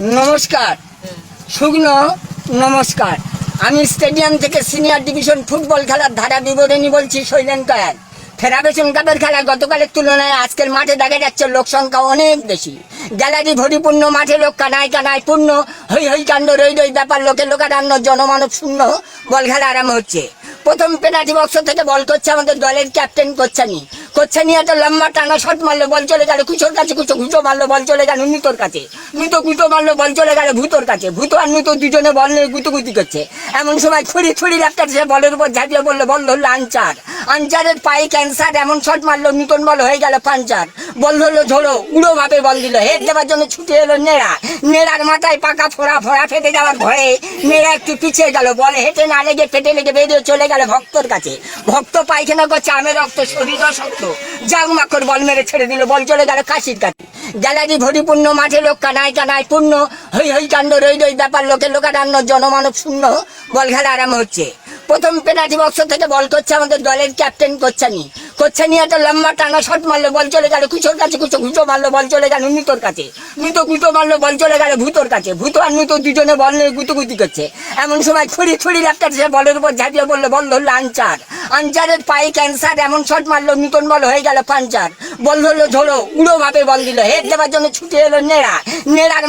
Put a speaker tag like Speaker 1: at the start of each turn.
Speaker 1: নমস্কার, শুকনো নমস্কার। আমি স্টেডিয়াম থেকে সিনিয়র ডিভিশন ফুটবল খেলার ধারা বিবরণী বলছি, শৈলেন কয়াল। ফেডারেশন কাপের খেলা গতকালের তুলনায় আজকের মাঠে দেখা যাচ্ছে লোক সংখ্যা অনেক বেশি। গ্যালারি ভরিপূর্ণ, মাঠে লোক কানায় কানায় পূর্ণ। হই হই কাণ্ড, রই রই ব্যাপার, লোকে লোকারণ্য, জনমানব শূন্য। বল খেলা আরম্ভ হচ্ছে। প্রথম পেনাল্টি বক্স থেকে বল করছে আমাদের দলের ক্যাপ্টেন কোচ্ছানি একটা লম্বা টানা শট মারলো, বল চলে গেল কুচোর কাছে, কুচো মারলো, বল চলে গেল মিতোর কাছে, কুটো মারলো, বল চলে গেল ভূতোর কাছে। ভূতো আর মিতো দুজনে বল নিয়ে গুতুগুতি করছে। এমন সময় ছুরি ল্যাপটা সে বলের উপর ঝাঁপিয়ে বললো, বল ধরলো আনচারের পায়ে ক্যান্সার, এমন শট মারলো মিতন, বল হয়ে গেল পাঞ্চার। বল ধরলো ঝোড়ো, উড়ো ভাবে বল দিল। হেড দেওয়ার জন্য ছুটে এলো নেড়ার মাথায় পাকা ফোড়া ফেটে যাওয়ার ভয়ে নেড়া একটু পিছিয়ে গেল। বল হেঁটে না লেগে পেটে লেগে বেরিয়ে চলে গেল ভক্তর কাছে। ভক্ত পায়খানা করছে, আমের রক্ত, শরীর শক্ত, জাগ মাকড় বল মেরে ছেড়ে দিল, বল চলে গেল কাশির কাছে। গ্যালারি ভরিপূর্ণ, মাঠে লোক কানায় কানায় পূর্ণ। হই হই কাণ্ড, রই রই ব্যাপার, লোকে লোকারণ্য, জনমানব শূন্য। বল খেলা আরম্ভ হচ্ছে। প্রথম পেনাল্টি বক্স থেকে বল করছে আমাদের দলের ক্যাপ্টেন কোচ্ছানি একটা লম্বা টানা শট মারলো, বল চলে গেল কুচোর কাছে, কুচো মারলো, বল চলে গেল মিতোর কাছে। কুটো মারলো, বল চলে গেল ভূতোর কাছে। ভূতো আর মিতো দুজনে বল নিয়ে গুতুগুতি করছে। এমন সময় ছুরি ল্যাপটা সে বলের উপর ঝাঁপিয়ে বললো, বল ধরলো আনচারের পায়ে ক্যান্সার, এমন শট মারলো মিতন, বল হয়ে গেল পাঞ্চার। বল ধরলো ঝোড়ো, উড়ো ভাবে বল দিল। হেড দেওয়ার জন্য ছুটে এলো নেড়ার